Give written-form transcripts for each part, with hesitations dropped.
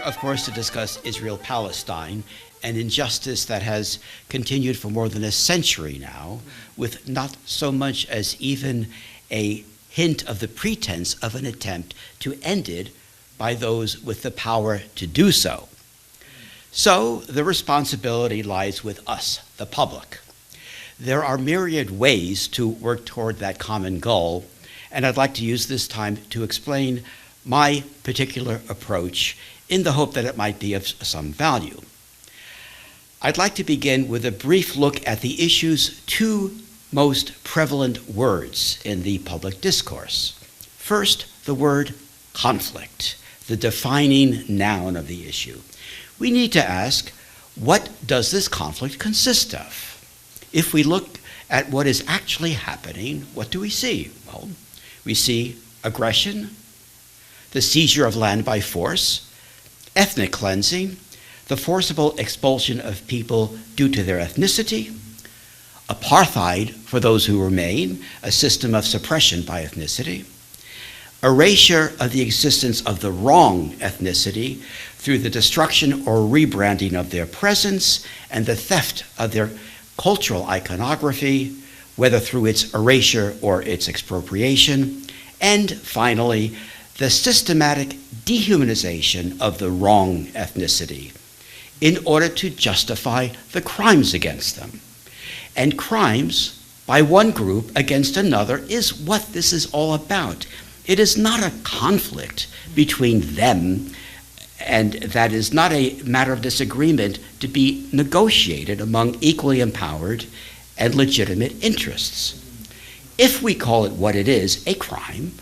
of course, to discuss Israel-Palestine, an injustice that has continued for more than a century now, with not so much as even a hint of the pretense of an attempt to end it by those with the power to do so. So the responsibility lies with us, the public. There are myriad ways to work toward that common goal, and I'd like to use this time to explain my particular approach in the hope that it might be of some value. I'd like to begin with a brief look at the issue's two most prevalent words in the public discourse. First, the word conflict, the defining noun of the issue. We need to ask, what does this conflict consist of? If we look at what is actually happening, what do we see? Well, we see aggression, the seizure of land by force, ethnic cleansing, the forcible expulsion of people due to their ethnicity, apartheid for those who remain, a system of suppression by ethnicity, erasure of the existence of the wrong ethnicity through the destruction or rebranding of their presence and the theft of their cultural iconography, whether through its erasure or its expropriation, and finally, the systematic dehumanization of the wrong ethnicity in order to justify the crimes against them. And crimes by one group against another is what this is all about. It is not a conflict between them, and that is not a matter of disagreement to be negotiated among equally empowered and legitimate interests. If we call it what it is, a crime,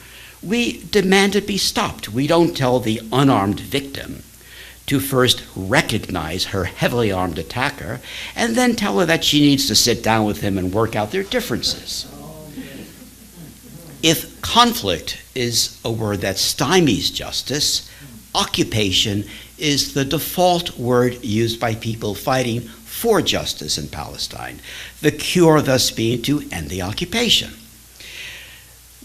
we demand it be stopped. We don't tell the unarmed victim to first recognize her heavily armed attacker and then tell her that she needs to sit down with him and work out their differences. If conflict is a word that stymies justice, occupation is the default word used by people fighting for justice in Palestine, the cure thus being to end the occupation.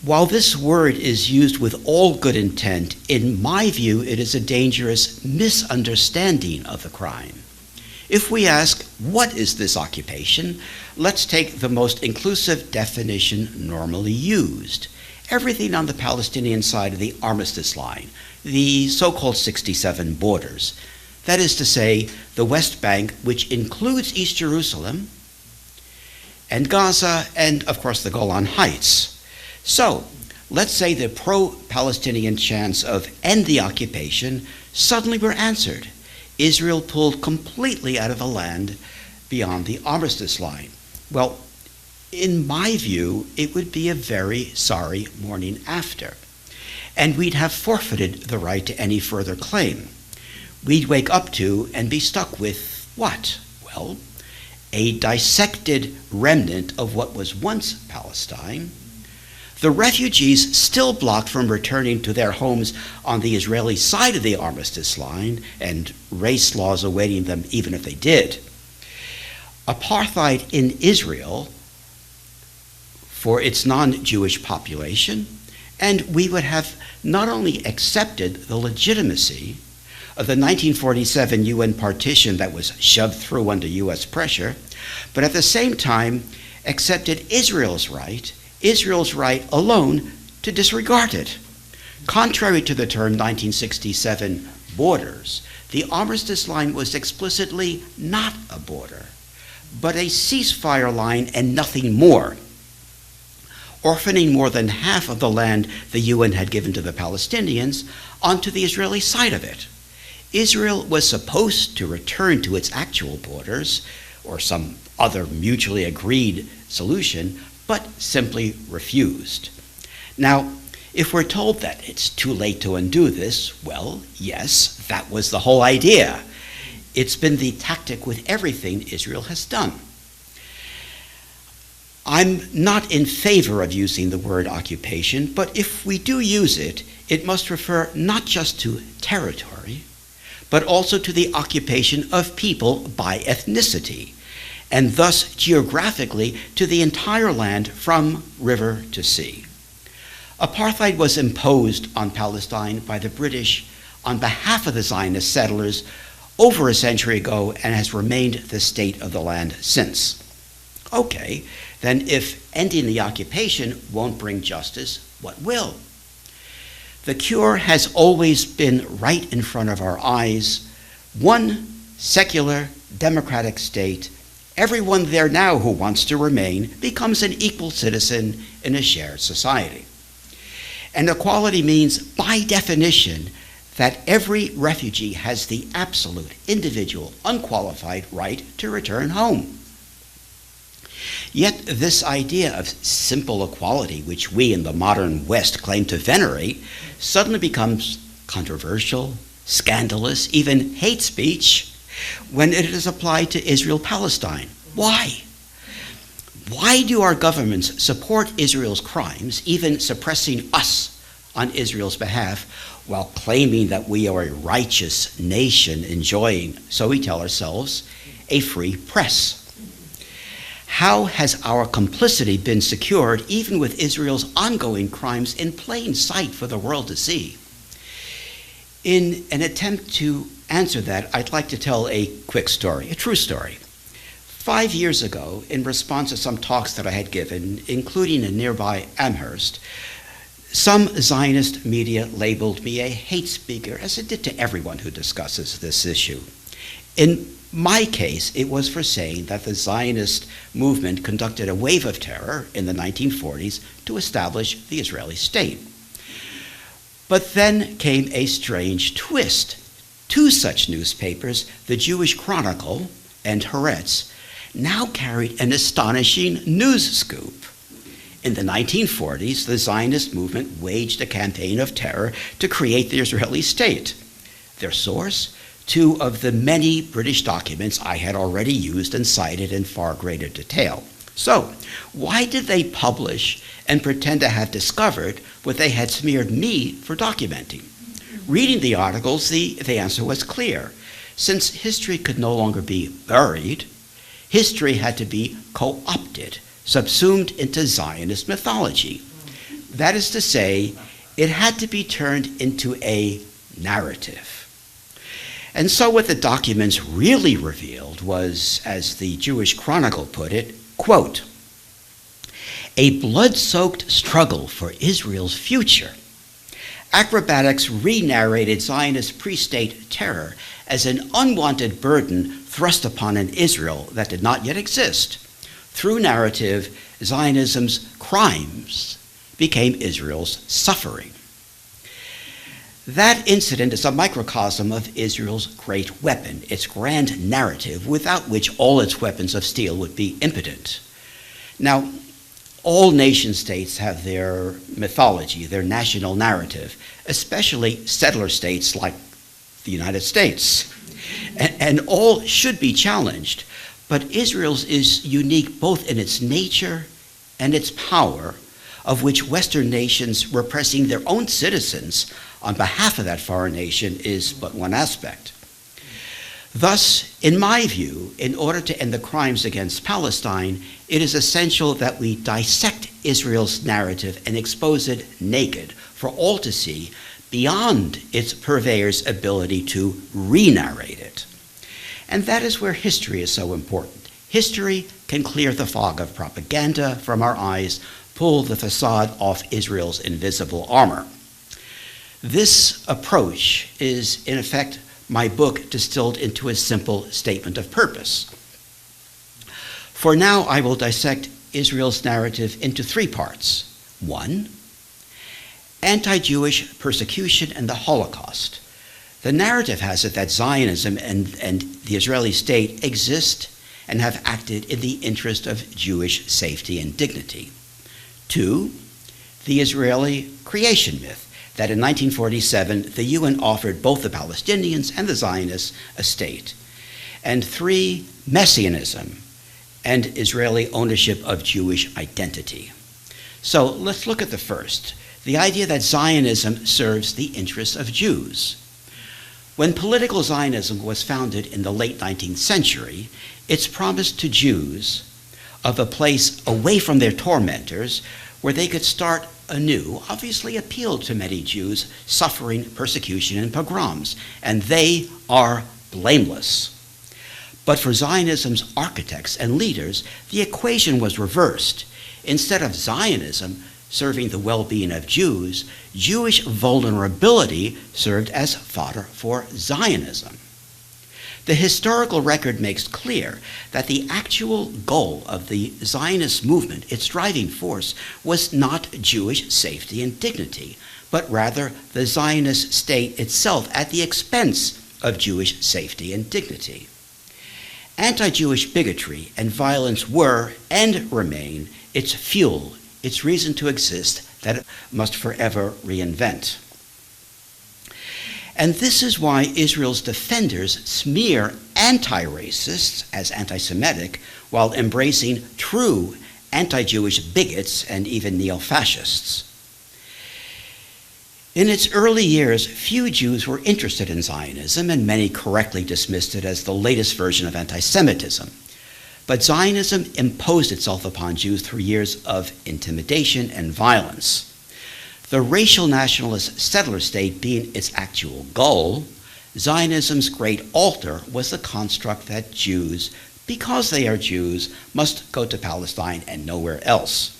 While this word is used with all good intent, in my view, it is a dangerous misunderstanding of the crime. If we ask, what is this occupation? Let's take the most inclusive definition normally used. Everything on the Palestinian side of the armistice line, the so-called 67 borders. That is to say, the West Bank, which includes East Jerusalem, and Gaza, and of course the Golan Heights. So, let's say the pro-Palestinian chants of end the occupation suddenly were answered. Israel pulled completely out of the land beyond the armistice line. Well, in my view, it would be a very sorry morning after. And we'd have forfeited the right to any further claim. We'd wake up to and be stuck with what? Well, a dissected remnant of what was once Palestine, the refugees still blocked from returning to their homes on the Israeli side of the armistice line, and race laws awaiting them even if they did. Apartheid in Israel for its non-Jewish population, and we would have not only accepted the legitimacy of the 1947 UN partition that was shoved through under US pressure, but at the same time accepted Israel's right alone to disregard it. Contrary to the term 1967 borders, the armistice line was explicitly not a border, but a ceasefire line and nothing more, orphaning more than half of the land the UN had given to the Palestinians onto the Israeli side of it. Israel was supposed to return to its actual borders, or some other mutually agreed solution, but simply refused. Now, if we're told that it's too late to undo this, well, yes, that was the whole idea. It's been the tactic with everything Israel has done. I'm not in favor of using the word occupation, but if we do use it, it must refer not just to territory, but also to the occupation of people by ethnicity, and thus geographically to the entire land from river to sea. Apartheid was imposed on Palestine by the British on behalf of the Zionist settlers over a century ago and has remained the state of the land since. Okay, then if ending the occupation won't bring justice, what will? The cure has always been right in front of our eyes. One secular, democratic state. Everyone there now who wants to remain becomes an equal citizen in a shared society. And equality means, by definition, that every refugee has the absolute, individual, unqualified right to return home. Yet this idea of simple equality, which we in the modern West claim to venerate, suddenly becomes controversial, scandalous, even hate speech when it is applied to Israel-Palestine. Why? Why do our governments support Israel's crimes, even suppressing us on Israel's behalf, while claiming that we are a righteous nation enjoying, so we tell ourselves, a free press? How has our complicity been secured even with Israel's ongoing crimes in plain sight for the world to see? In an attempt to answer that, I'd like to tell a quick story, a true story. 5 years ago, in response to some talks that I had given, including in nearby Amherst, some Zionist media labeled me a hate speaker, as it did to everyone who discusses this issue. In my case, it was for saying that the Zionist movement conducted a wave of terror in the 1940s to establish the Israeli state. But then came a strange twist. Two such newspapers, the Jewish Chronicle and Haaretz, now carried an astonishing news scoop. In the 1940s, the Zionist movement waged a campaign of terror to create the Israeli state. Their source? Two of the many British documents I had already used and cited in far greater detail. So, why did they publish and pretend to have discovered what they had smeared me for documenting? Reading the articles, the answer was clear. Since history could no longer be buried, history had to be co-opted, subsumed into Zionist mythology. That is to say, it had to be turned into a narrative. And so what the documents really revealed was, as the Jewish Chronicle put it, quote, a blood-soaked struggle for Israel's future. Acrobatics re-narrated Zionist pre-state terror as an unwanted burden thrust upon an Israel that did not yet exist. Through narrative, Zionism's crimes became Israel's suffering. That incident is a microcosm of Israel's great weapon, its grand narrative, without which all its weapons of steel would be impotent. Now, all nation states have their mythology, their national narrative, especially settler states like the United States. And all should be challenged, but Israel's is unique both in its nature and its power, of which Western nations repressing their own citizens on behalf of that foreign nation is but one aspect. Thus, in my view, in order to end the crimes against Palestine, it is essential that we dissect Israel's narrative and expose it naked for all to see, beyond its purveyor's ability to re-narrate it. And that is where history is so important. History can clear the fog of propaganda from our eyes, pull the facade off Israel's invisible armor. This approach is, in effect, my book distilled into a simple statement of purpose. For now, I will dissect Israel's narrative into three parts. 1, anti-Jewish persecution and the Holocaust. The narrative has it that Zionism and the Israeli state exist and have acted in the interest of Jewish safety and dignity. 2, the Israeli creation myth, that in 1947 the UN offered both the Palestinians and the Zionists a state. And 3, Messianism and Israeli ownership of Jewish identity. So let's look at the first, the idea that Zionism serves the interests of Jews. When political Zionism was founded in the late 19th century, its promise to Jews of a place away from their tormentors where they could start anew obviously appealed to many Jews suffering persecution and pogroms, and they are blameless. But for Zionism's architects and leaders, the equation was reversed. Instead of Zionism serving the well-being of Jews, Jewish vulnerability served as fodder for Zionism. The historical record makes clear that the actual goal of the Zionist movement, its driving force, was not Jewish safety and dignity, but rather the Zionist state itself at the expense of Jewish safety and dignity. Anti-Jewish bigotry and violence were, and remain, its fuel, its reason to exist that it must forever reinvent. And this is why Israel's defenders smear anti-racists as anti-Semitic while embracing true anti-Jewish bigots and even neo-fascists. In its early years, few Jews were interested in Zionism, and many correctly dismissed it as the latest version of anti-Semitism. But Zionism imposed itself upon Jews through years of intimidation and violence. The racial nationalist settler state being its actual goal, Zionism's great altar was the construct that Jews, because they are Jews, must go to Palestine and nowhere else.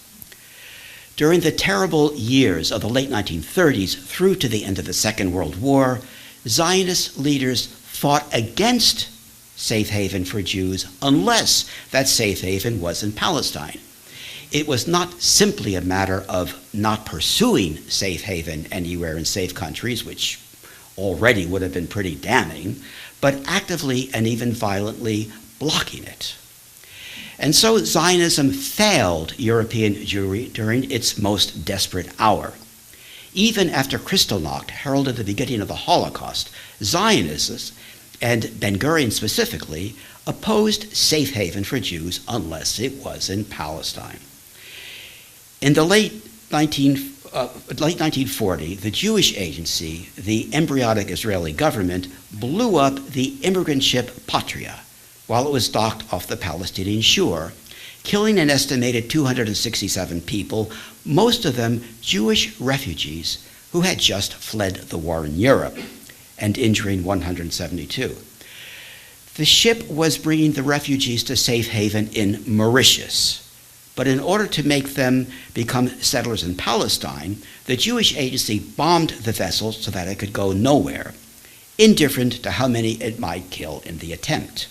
During the terrible years of the late 1930s through to the end of the Second World War, Zionist leaders fought against safe haven for Jews unless that safe haven was in Palestine. It was not simply a matter of not pursuing safe haven anywhere in safe countries, which already would have been pretty damning, but actively and even violently blocking it. And so Zionism failed European Jewry during its most desperate hour. Even after Kristallnacht heralded the beginning of the Holocaust, Zionists, and Ben-Gurion specifically, opposed safe haven for Jews unless it was in Palestine. In the late 1940, the Jewish Agency, the embryonic Israeli government, blew up the immigrant ship Patria while it was docked off the Palestinian shore, killing an estimated 267 people, most of them Jewish refugees who had just fled the war in Europe, and injuring 172. The ship was bringing the refugees to safe haven in Mauritius. But in order to make them become settlers in Palestine, the Jewish Agency bombed the vessel so that it could go nowhere, indifferent to how many it might kill in the attempt.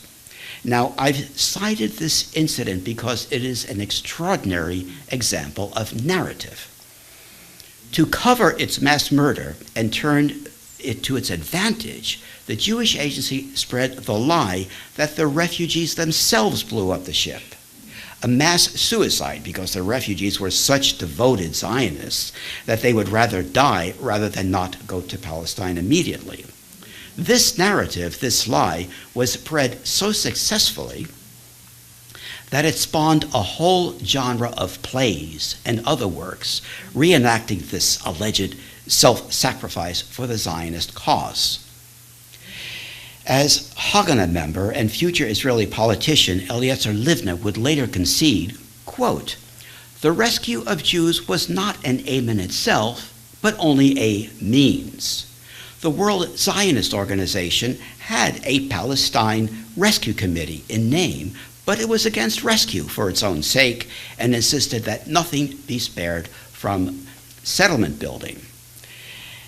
Now, I've cited this incident because it is an extraordinary example of narrative. To cover its mass murder and turn it to its advantage, the Jewish Agency spread the lie that the refugees themselves blew up the ship. A mass suicide because the refugees were such devoted Zionists that they would rather die rather than not go to Palestine immediately. This narrative, this lie, was spread so successfully that it spawned a whole genre of plays and other works reenacting this alleged self-sacrifice for the Zionist cause. As Haganah member and future Israeli politician Eliezer Livna would later concede, quote, "The rescue of Jews was not an aim in itself, but only a means. The World Zionist Organization had a Palestine Rescue Committee in name, but it was against rescue for its own sake and insisted that nothing be spared from settlement building."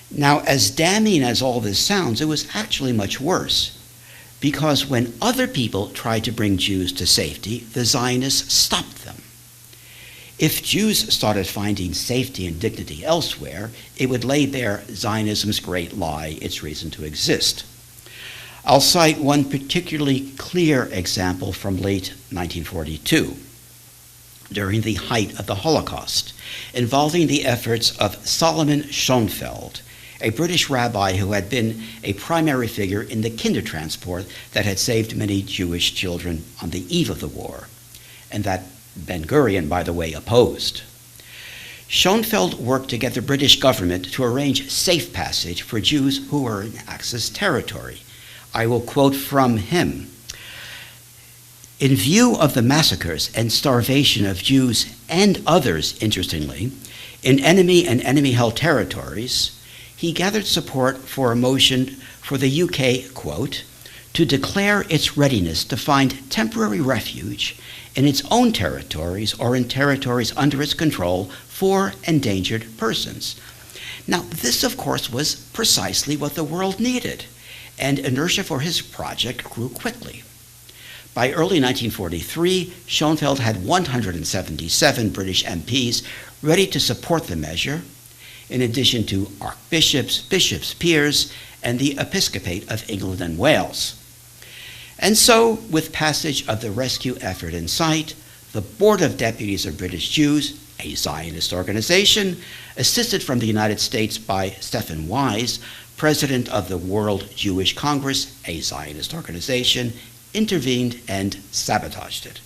Now, as damning as all this sounds, it was actually much worse, because when other people tried to bring Jews to safety, the Zionists stopped them. If Jews started finding safety and dignity elsewhere, it would lay bare Zionism's great lie, its reason to exist. I'll cite one particularly clear example from late 1942, during the height of the Holocaust, involving the efforts of Solomon Schoenfeld, a British rabbi who had been a primary figure in the Kindertransport that had saved many Jewish children on the eve of the war, and that Ben-Gurion, by the way, opposed. Schoenfeld worked to get the British government to arrange safe passage for Jews who were in Axis territory. I will quote from him. "In view of the massacres and starvation of Jews and others, interestingly, In enemy and enemy-held territories, he gathered support for a motion for the UK, quote, to declare its readiness to find temporary refuge in its own territories or in territories under its control for endangered persons. Now, this, of course, was precisely what the world needed, and inertia for his project grew quickly. By early 1943, Schoenfeld had 177 British MPs ready to support the measure, in addition to archbishops, bishops, peers, and the episcopate of England and Wales. And so, with passage of the rescue effort in sight, the Board of Deputies of British Jews, a Zionist organization, assisted from the United States by Stephen Wise, president of the World Jewish Congress, a Zionist organization, intervened and sabotaged it.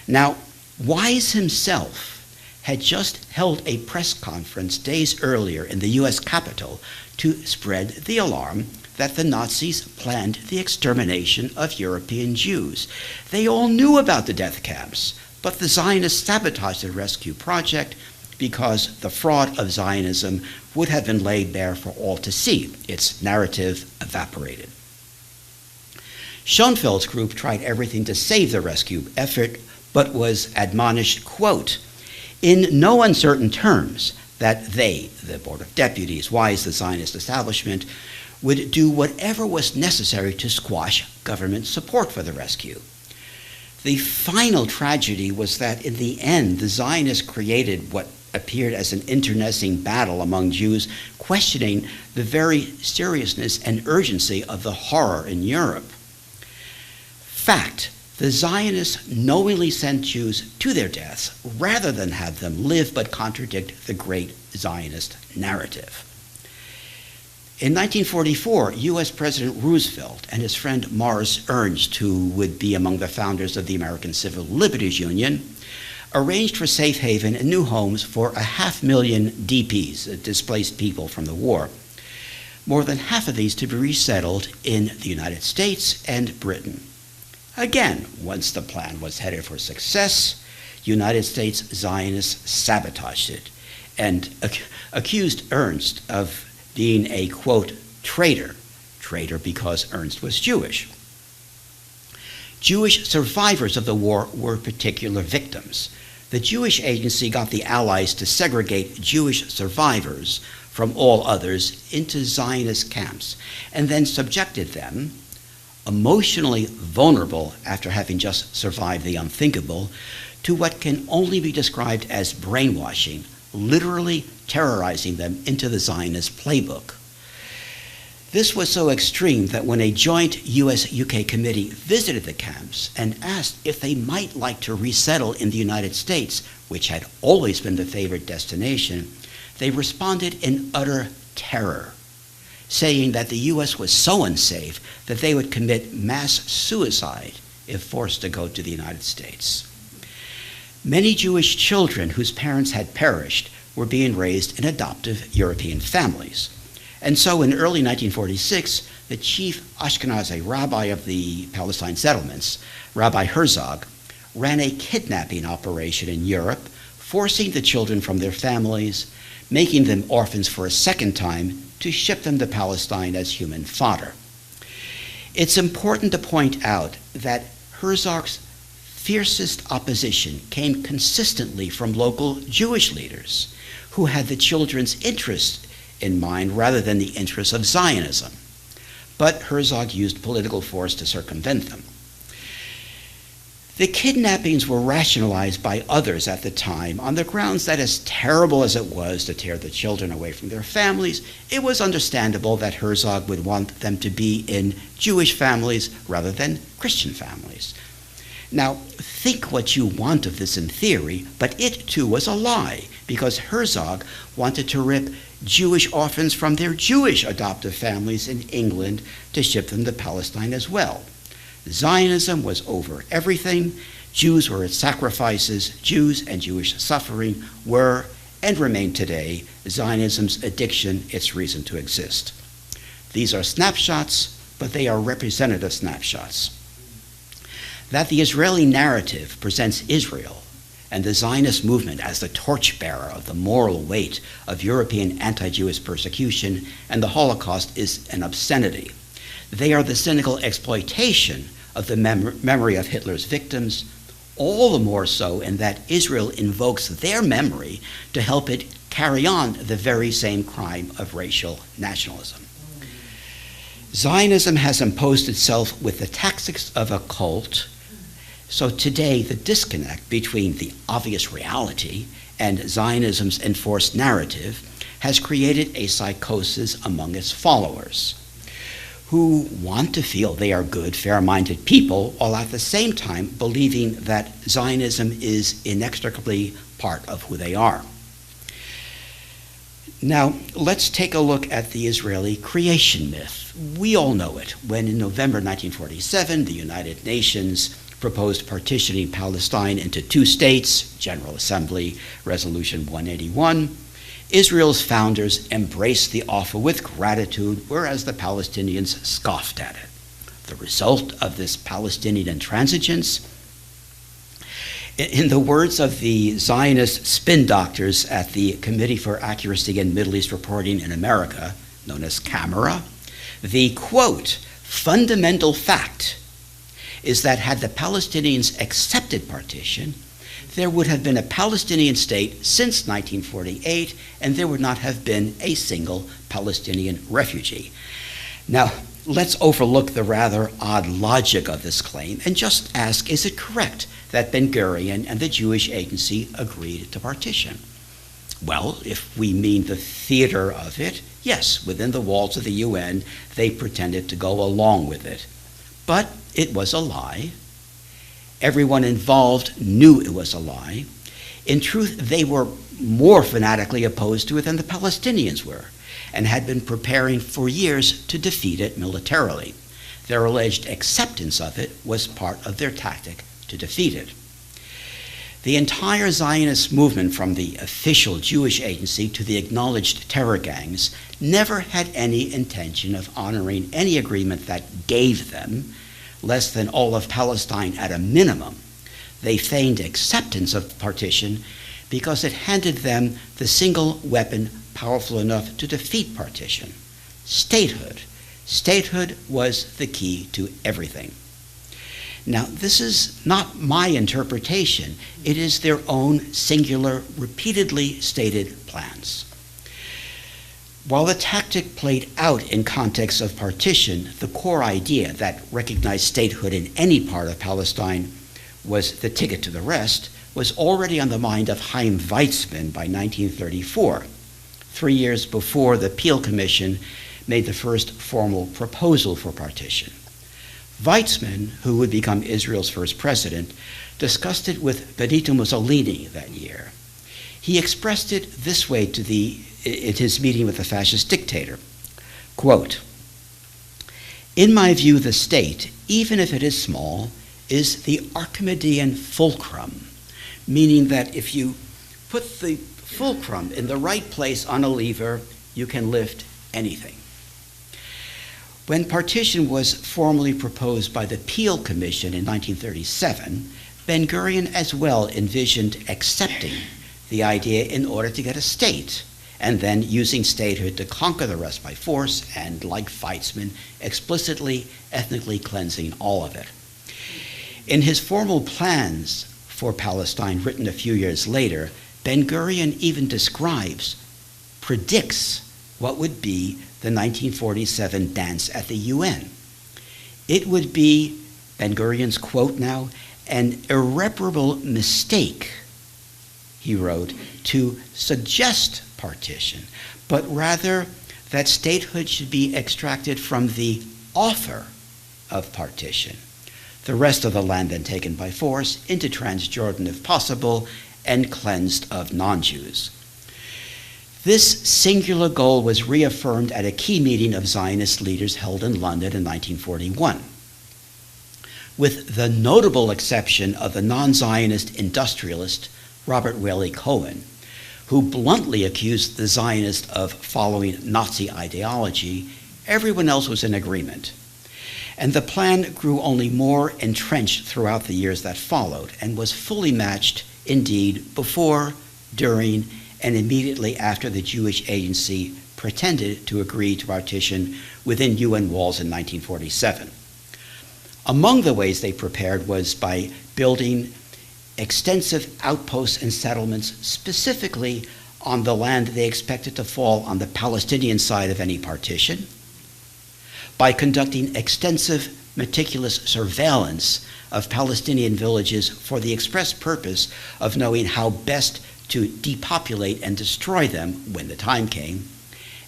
Now, Wise himself had just held a press conference days earlier in the U.S. Capitol to spread the alarm that the Nazis planned the extermination of European Jews. They all knew about the death camps, but the Zionists sabotaged the rescue project because the fraud of Zionism would have been laid bare for all to see. Its narrative evaporated. Schoenfeld's group tried everything to save the rescue effort, but was admonished, quote, in no uncertain terms, that they, the Board of Deputies, Wise, the Zionist establishment, would do whatever was necessary to squash government support for the rescue. The final tragedy was that in the end, the Zionists created what appeared as an internecine battle among Jews, questioning the very seriousness and urgency of the horror in Europe. Fact, the Zionists knowingly sent Jews to their deaths rather than have them live but contradict the great Zionist narrative. In 1944, U.S. President Roosevelt and his friend Morris Ernst, who would be among the founders of the American Civil Liberties Union, arranged for safe haven and new homes for 500,000 DPs, displaced people from the war. More than half of these to be resettled in the United States and Britain. Again, once the plan was headed for success, United States Zionists sabotaged it and accused Ernst of being a, quote, traitor because Ernst was Jewish. Jewish survivors of the war were particular victims. The Jewish Agency got the Allies to segregate Jewish survivors from all others into Zionist camps and then subjected them, emotionally vulnerable after having just survived the unthinkable, to what can only be described as brainwashing, literally terrorizing them into the Zionist playbook. This was so extreme that when a joint US-UK committee visited the camps and asked if they might like to resettle in the United States, which had always been the favorite destination, they responded in utter terror, saying that the US was so unsafe that they would commit mass suicide if forced to go to the United States. Many Jewish children whose parents had perished were being raised in adoptive European families. And so in early 1946, the chief Ashkenazi rabbi of the Palestine settlements, Rabbi Herzog, ran a kidnapping operation in Europe, forcing the children from their families, making them orphans for a second time, to ship them to Palestine as human fodder. It's important to point out that Herzog's fiercest opposition came consistently from local Jewish leaders who had the children's interests in mind rather than the interests of Zionism. But Herzog used political force to circumvent them. The kidnappings were rationalized by others at the time on the grounds that as terrible as it was to tear the children away from their families, it was understandable that Herzog would want them to be in Jewish families rather than Christian families. Now, think what you want of this in theory, but it too was a lie, because Herzog wanted to rip Jewish orphans from their Jewish adoptive families in England to ship them to Palestine as well. Zionism was over everything. Jews were its sacrifices. Jews and Jewish suffering were, and remain today, Zionism's addiction, its reason to exist. These are snapshots, but they are representative snapshots. That the Israeli narrative presents Israel and the Zionist movement as the torchbearer of the moral weight of European anti-Jewish persecution and the Holocaust is an obscenity. They are the cynical exploitation of the memory of Hitler's victims, all the more so in that Israel invokes their memory to help it carry on the very same crime of racial nationalism. Zionism has imposed itself with the tactics of a cult, so today the disconnect between the obvious reality and Zionism's enforced narrative has created a psychosis among its followers, who want to feel they are good, fair-minded people, while at the same time believing that Zionism is inextricably part of who they are. Now, let's take a look at the Israeli creation myth. We all know it. When in November 1947, the United Nations proposed partitioning Palestine into two states, General Assembly Resolution 181, Israel's founders embraced the offer with gratitude, whereas the Palestinians scoffed at it. The result of this Palestinian intransigence, in the words of the Zionist spin doctors at the Committee for Accuracy in Middle East Reporting in America, known as CAMERA, the, quote, fundamental fact is that had the Palestinians accepted partition, there would have been a Palestinian state since 1948, and there would not have been a single Palestinian refugee. Now, let's overlook the rather odd logic of this claim and just ask, is it correct that Ben-Gurion and the Jewish Agency agreed to partition? Well, if we mean the theater of it, yes, within the walls of the UN, they pretended to go along with it. But it was a lie. Everyone involved knew it was a lie. In truth, they were more fanatically opposed to it than the Palestinians were, and had been preparing for years to defeat it militarily. Their alleged acceptance of it was part of their tactic to defeat it. The entire Zionist movement, from the official Jewish Agency to the acknowledged terror gangs, never had any intention of honoring any agreement that gave them less than all of Palestine at a minimum. They feigned acceptance of partition because it handed them the single weapon powerful enough to defeat partition: statehood. Statehood was the key to everything. Now, this is not my interpretation. It is their own singular, repeatedly stated plans. While the tactic played out in context of partition, the core idea that recognized statehood in any part of Palestine was the ticket to the rest was already on the mind of Chaim Weizmann by 1934, 3 years before the Peel Commission made the first formal proposal for partition. Weizmann, who would become Israel's first president, discussed it with Benito Mussolini that year. He expressed it this way in his meeting with the fascist dictator, quote, "In my view, the state, even if it is small, is the Archimedean fulcrum, meaning that if you put the fulcrum in the right place on a lever, you can lift anything." When partition was formally proposed by the Peel Commission in 1937, Ben-Gurion as well envisioned accepting the idea in order to get a state, and then using statehood to conquer the rest by force, and, like Weizmann, explicitly ethnically cleansing all of it. In his formal plans for Palestine, written a few years later, Ben-Gurion even predicts what would be the 1947 dance at the UN. It would be, Ben-Gurion's quote now, "an irreparable mistake," he wrote, "to suggest partition, but rather that statehood should be extracted from the offer of partition. The rest of the land then taken by force into Transjordan if possible, and cleansed of non-Jews." This singular goal was reaffirmed at a key meeting of Zionist leaders held in London in 1941. With the notable exception of the non-Zionist industrialist Robert Whaley Cohen, who bluntly accused the Zionists of following Nazi ideology, everyone else was in agreement. And the plan grew only more entrenched throughout the years that followed, and was fully matched indeed, before, during, and immediately after the Jewish Agency pretended to agree to partition within UN walls in 1947. Among the ways they prepared was by building extensive outposts and settlements specifically on the land they expected to fall on the Palestinian side of any partition, by conducting extensive, meticulous surveillance of Palestinian villages for the express purpose of knowing how best to depopulate and destroy them when the time came,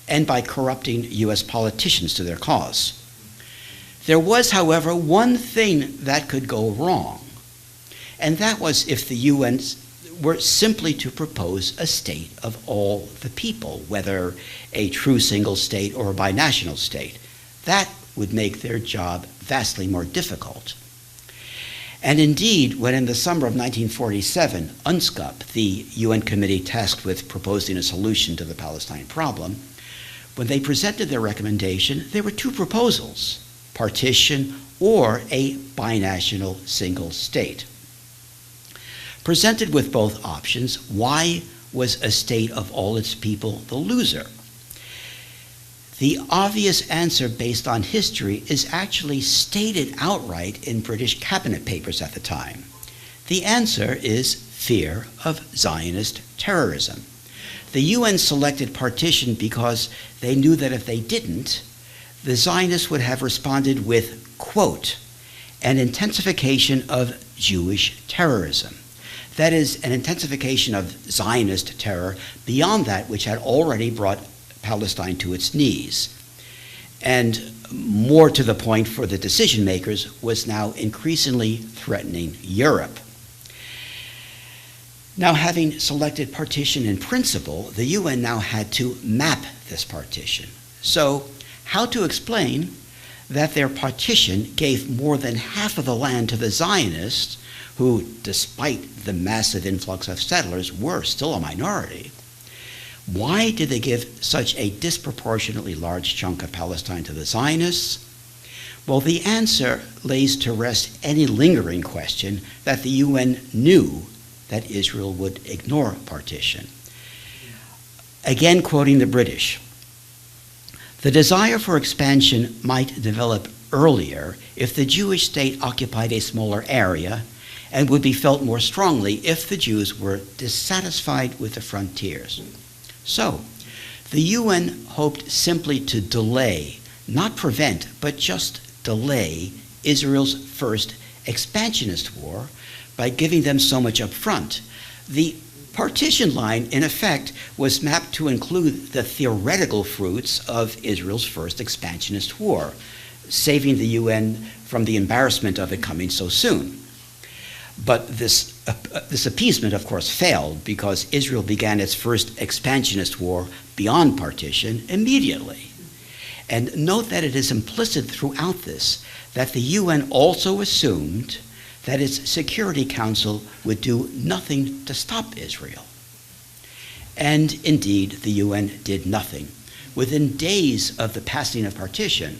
and by corrupting U.S. politicians to their cause. There was, however, one thing that could go wrong, and that was if the UN were simply to propose a state of all the people, whether a true single state or a binational state. That would make their job vastly more difficult. And indeed, when in the summer of 1947, UNSCOP, the UN committee tasked with proposing a solution to the Palestine problem, when they presented their recommendation, there were two proposals: partition or a binational single state. Presented with both options, why was a state of all its people the loser? The obvious answer based on history is actually stated outright in British cabinet papers at the time. The answer is fear of Zionist terrorism. The UN selected partition because they knew that if they didn't, the Zionists would have responded with, quote, an intensification of Jewish terrorism. That is, an intensification of Zionist terror beyond that which had already brought Palestine to its knees. And more to the point for the decision makers, was now increasingly threatening Europe. Now, having selected partition in principle, the UN now had to map this partition. So, how to explain that their partition gave more than half of the land to the Zionists, who, despite the massive influx of settlers, were still a minority? Why did they give such a disproportionately large chunk of Palestine to the Zionists? Well, the answer lays to rest any lingering question that the UN knew that Israel would ignore partition. Again, quoting the British, the desire for expansion might develop earlier if the Jewish state occupied a smaller area, and would be felt more strongly if the Jews were dissatisfied with the frontiers. So, the UN hoped simply to delay, not prevent, but just delay Israel's first expansionist war by giving them so much up front. The partition line, in effect, was mapped to include the theoretical fruits of Israel's first expansionist war, saving the UN from the embarrassment of it coming so soon. But this appeasement, of course, failed because Israel began its first expansionist war beyond partition immediately. And note that it is implicit throughout this that the UN also assumed that its Security Council would do nothing to stop Israel. And indeed, the UN did nothing. Within days of the passing of partition,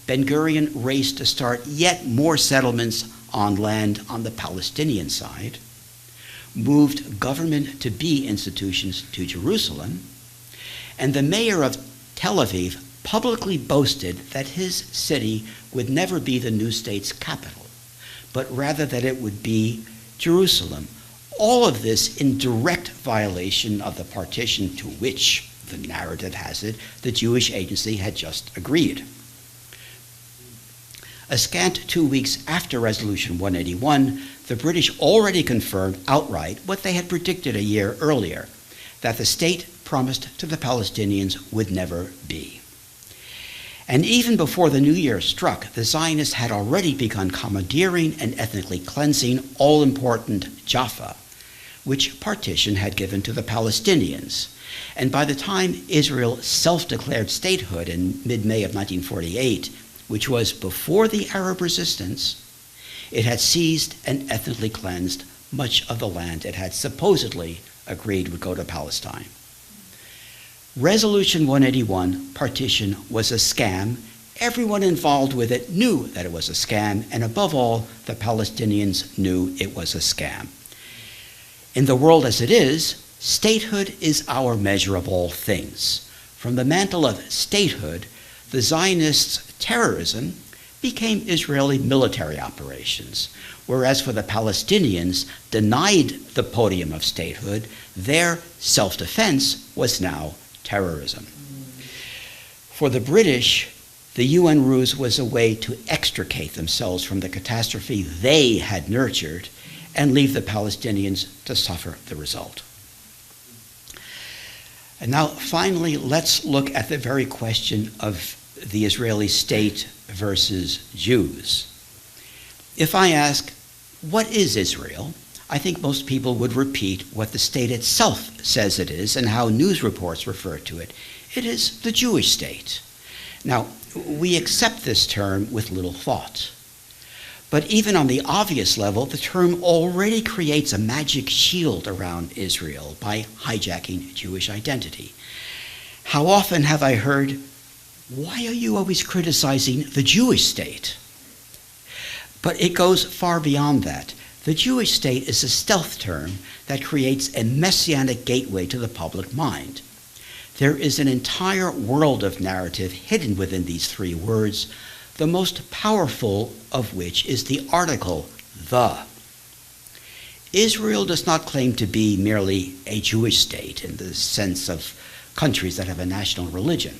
Ben-Gurion raced to start yet more settlements on land on the Palestinian side, moved government-to-be institutions to Jerusalem, and the mayor of Tel Aviv publicly boasted that his city would never be the new state's capital, but rather that it would be Jerusalem. All of this in direct violation of the partition to which, the narrative has it, the Jewish Agency had just agreed. A scant 2 weeks after Resolution 181, the British already confirmed outright what they had predicted a year earlier, that the state promised to the Palestinians would never be. And even before the new year struck, the Zionists had already begun commandeering and ethnically cleansing all-important Jaffa, which partition had given to the Palestinians. And by the time Israel self-declared statehood in mid-May of 1948, which was before the Arab resistance, it had seized and ethnically cleansed much of the land it had supposedly agreed would go to Palestine. Resolution 181, partition, was a scam. Everyone involved with it knew that it was a scam, and above all, the Palestinians knew it was a scam. In the world as it is, statehood is our measure of all things. From the mantle of statehood, the Zionists' terrorism became Israeli military operations, whereas for the Palestinians denied the podium of statehood, their self-defense was now terrorism. For the British, the UN ruse was a way to extricate themselves from the catastrophe they had nurtured and leave the Palestinians to suffer the result. And now, finally, let's look at the very question of the Israeli state versus Jews. If I ask, what is Israel? I think most people would repeat what the state itself says it is and how news reports refer to it. It is the Jewish state. Now, we accept this term with little thought. But even on the obvious level, the term already creates a magic shield around Israel by hijacking Jewish identity. How often have I heard, why are you always criticizing the Jewish state? But it goes far beyond that. The Jewish state is a stealth term that creates a messianic gateway to the public mind. There is an entire world of narrative hidden within these three words, the most powerful of which is the article, the. Israel does not claim to be merely a Jewish state in the sense of countries that have a national religion.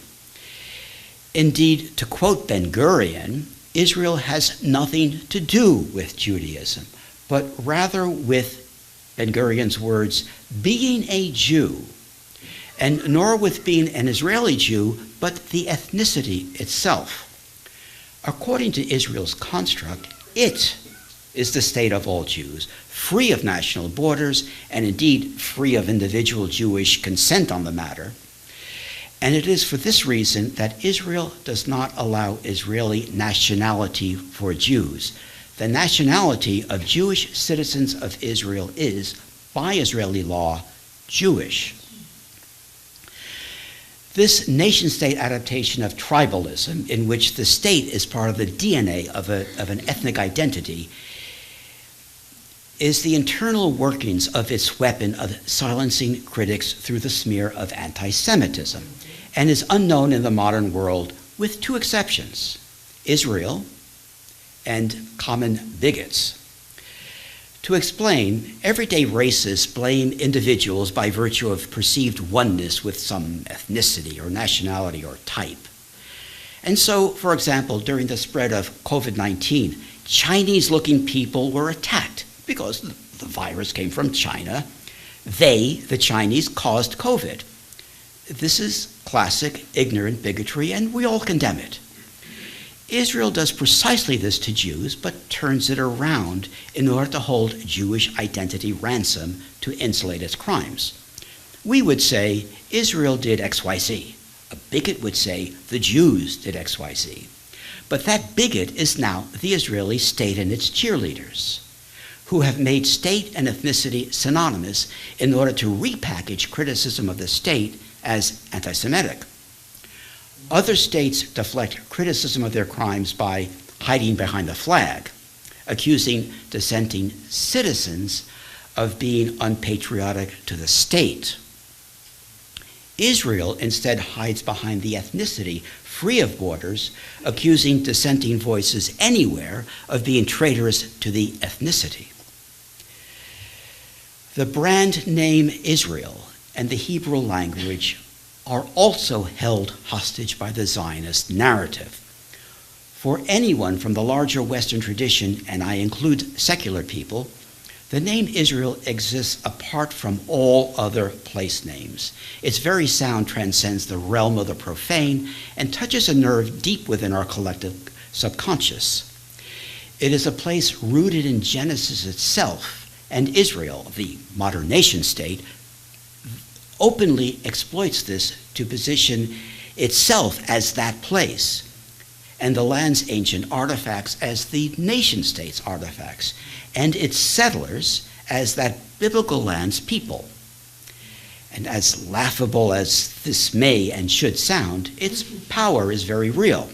Indeed, to quote Ben-Gurion, Israel has nothing to do with Judaism, but rather with Ben-Gurion's words, being a Jew, and nor with being an Israeli Jew, but the ethnicity itself. According to Israel's construct, it is the state of all Jews, free of national borders, and indeed free of individual Jewish consent on the matter. And it is for this reason that Israel does not allow Israeli nationality for Jews. The nationality of Jewish citizens of Israel is, by Israeli law, Jewish. This nation-state adaptation of tribalism, in which the state is part of the DNA of an ethnic identity, is the internal workings of its weapon of silencing critics through the smear of anti-Semitism, and is unknown in the modern world with two exceptions, Israel and common bigots. To explain, everyday racists blame individuals by virtue of perceived oneness with some ethnicity or nationality or type. And so, for example, during the spread of COVID-19, Chinese-looking people were attacked because the virus came from China. They, the Chinese, caused COVID. This is classic ignorant bigotry, and we all condemn it. Israel does precisely this to Jews, but turns it around in order to hold Jewish identity ransom to insulate its crimes. We would say Israel did XYZ. A bigot would say the Jews did XYZ. But that bigot is now the Israeli state and its cheerleaders, who have made state and ethnicity synonymous in order to repackage criticism of the state as anti-Semitic. Other states deflect criticism of their crimes by hiding behind the flag, accusing dissenting citizens of being unpatriotic to the state. Israel instead hides behind the ethnicity, free of borders, accusing dissenting voices anywhere of being traitorous to the ethnicity. The brand name Israel and the Hebrew language are also held hostage by the Zionist narrative. For anyone from the larger Western tradition, and I include secular people, the name Israel exists apart from all other place names. Its very sound transcends the realm of the profane and touches a nerve deep within our collective subconscious. It is a place rooted in Genesis itself, and Israel, the modern nation state, openly exploits this to position itself as that place, and the land's ancient artifacts as the nation-state's artifacts, and its settlers as that biblical land's people. And as laughable as this may and should sound, its power is very real.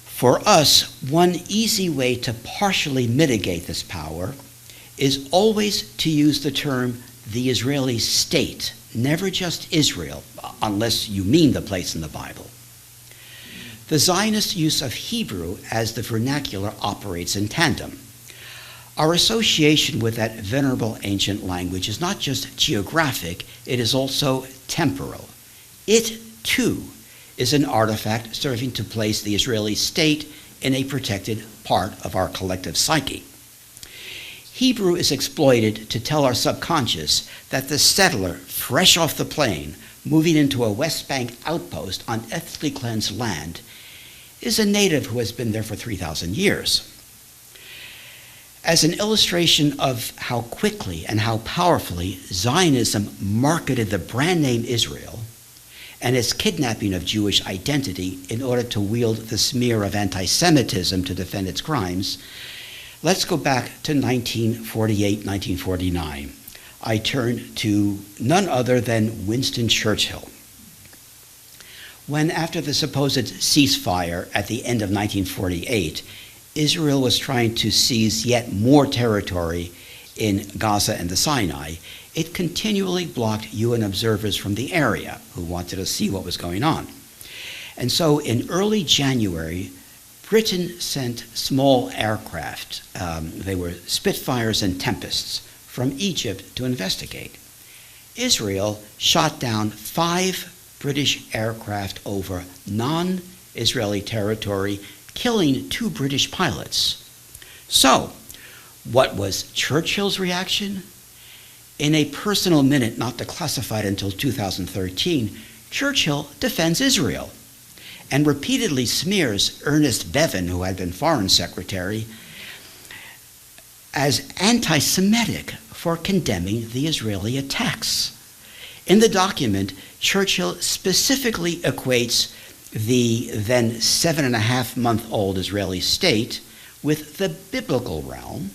For us, one easy way to partially mitigate this power is always to use the term the Israeli state, never just Israel, unless you mean the place in the Bible. The Zionist use of Hebrew as the vernacular operates in tandem. Our association with that venerable ancient language is not just geographic, it is also temporal. It, too, is an artifact serving to place the Israeli state in a protected part of our collective psyche. Hebrew is exploited to tell our subconscious that the settler, fresh off the plain, moving into a West Bank outpost on ethnically cleansed land, is a native who has been there for 3,000 years. As an illustration of how quickly and how powerfully Zionism marketed the brand name Israel and its kidnapping of Jewish identity in order to wield the smear of anti-Semitism to defend its crimes, let's go back to 1948, 1949. I turn to none other than Winston Churchill. When, after the supposed ceasefire at the end of 1948, Israel was trying to seize yet more territory in Gaza and the Sinai, it continually blocked UN observers from the area who wanted to see what was going on. And so in early January, Britain sent small aircraft, they were Spitfires and Tempests, from Egypt to investigate. Israel shot down 5 British aircraft over non-Israeli territory, killing 2 British pilots. So, what was Churchill's reaction? In a personal minute not declassified until 2013, Churchill defends Israel and repeatedly smears Ernest Bevin, who had been Foreign Secretary, as anti-Semitic for condemning the Israeli attacks. In the document, Churchill specifically equates the then 7.5-month-old Israeli state with the biblical realm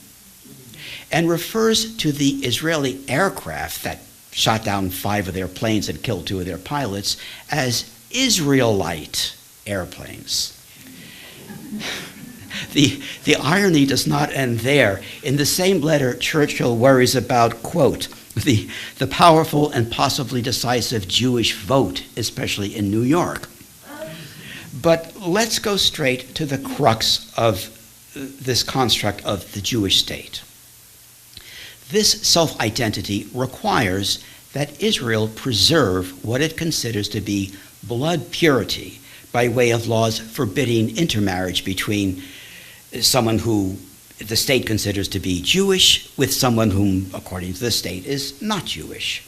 and refers to the Israeli aircraft that shot down 5 of their planes and killed 2 of their pilots as Israelite airplanes. The irony does not end there. In the same letter, Churchill worries about, quote, the powerful and possibly decisive Jewish vote, especially in New York. But let's go straight to the crux of this construct of the Jewish state. This self-identity requires that Israel preserve what it considers to be blood purity by way of laws forbidding intermarriage between someone who the state considers to be Jewish with someone whom, according to the state, is not Jewish.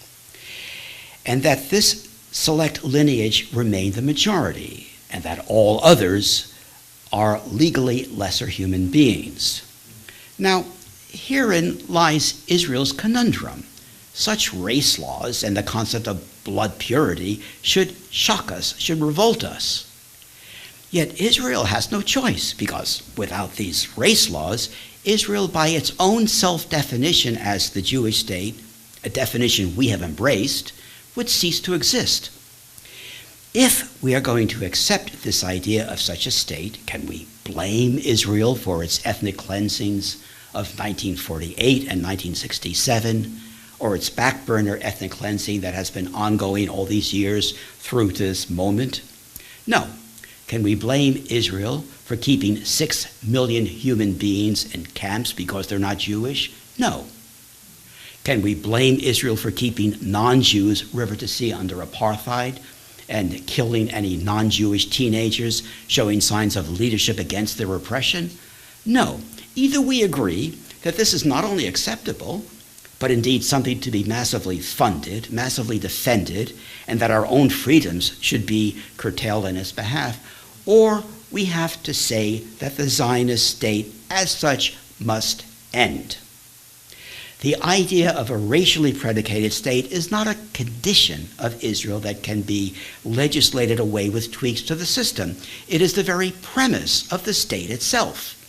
And that this select lineage remain the majority, and that all others are legally lesser human beings. Now, herein lies Israel's conundrum. Such race laws and the concept of blood purity should shock us, should revolt us. Yet Israel has no choice, because without these race laws, Israel, by its own self-definition as the Jewish state, a definition we have embraced, would cease to exist. If we are going to accept this idea of such a state, can we blame Israel for its ethnic cleansings of 1948 and 1967, or its backburner ethnic cleansing that has been ongoing all these years through to this moment? No. Can we blame Israel for keeping 6 million human beings in camps because they're not Jewish? No. Can we blame Israel for keeping non-Jews river to sea under apartheid and killing any non-Jewish teenagers showing signs of leadership against their repression? No. Either we agree that this is not only acceptable, but indeed something to be massively funded, massively defended, and that our own freedoms should be curtailed in its behalf, or we have to say that the Zionist state as such must end. The idea of a racially predicated state is not a condition of Israel that can be legislated away with tweaks to the system. It is the very premise of the state itself.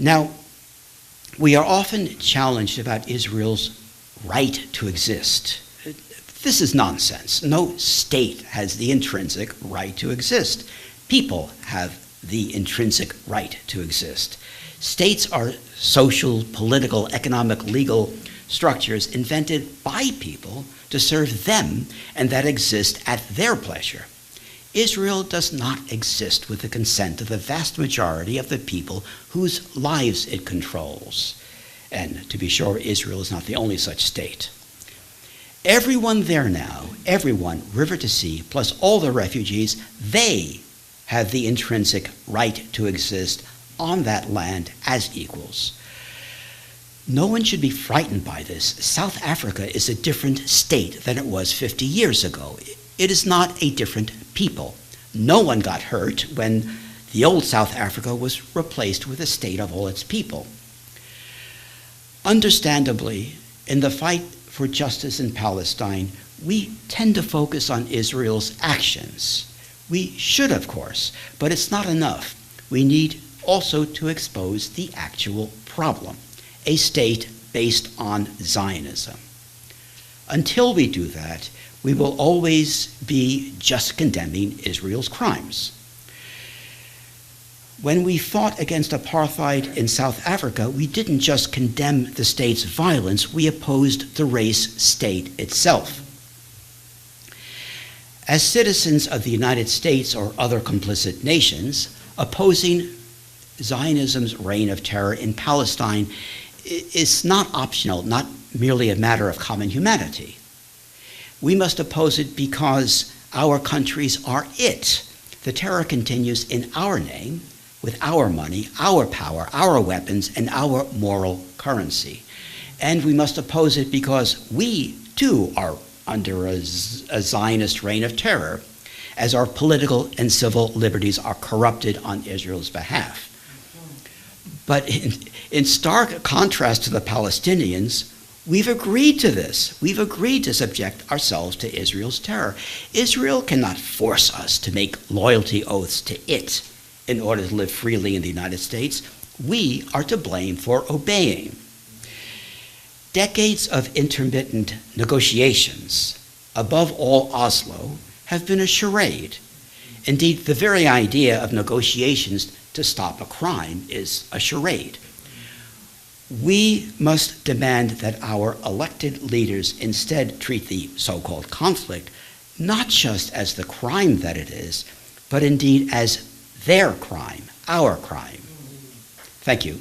Now, we are often challenged about Israel's right to exist. This is nonsense. No state has the intrinsic right to exist. People have the intrinsic right to exist. States are social, political, economic, legal structures invented by people to serve them and that exist at their pleasure. Israel does not exist with the consent of the vast majority of the people whose lives it controls. And to be sure, Israel is not the only such state. Everyone there now, everyone, river to sea, plus all the refugees, they have the intrinsic right to exist on that land as equals. No one should be frightened by this. South Africa is a different state than it was 50 years ago. It is not a different people. No one got hurt when the old South Africa was replaced with a state of all its people. Understandably, in the fight for justice in Palestine, we tend to focus on Israel's actions. We should, of course, but it's not enough. We need also to expose the actual problem, a state based on Zionism. Until we do that, we will always be just condemning Israel's crimes. When we fought against apartheid in South Africa, we didn't just condemn the state's violence, we opposed the race state itself. As citizens of the United States or other complicit nations, opposing Zionism's reign of terror in Palestine is not optional, not merely a matter of common humanity. We must oppose it because our countries are it. The terror continues in our name, with our money, our power, our weapons, and our moral currency. And we must oppose it because we, too, are under a Zionist reign of terror, as our political and civil liberties are corrupted on Israel's behalf. But in stark contrast to the Palestinians, we've agreed to this. We've agreed to subject ourselves to Israel's terror. Israel cannot force us to make loyalty oaths to it in order to live freely in the United States. We are to blame for obeying. Decades of intermittent negotiations, above all Oslo, have been a charade. Indeed, the very idea of negotiations to stop a crime is a charade. We must demand that our elected leaders instead treat the so-called conflict not just as the crime that it is, but indeed as their crime, our crime. Thank you.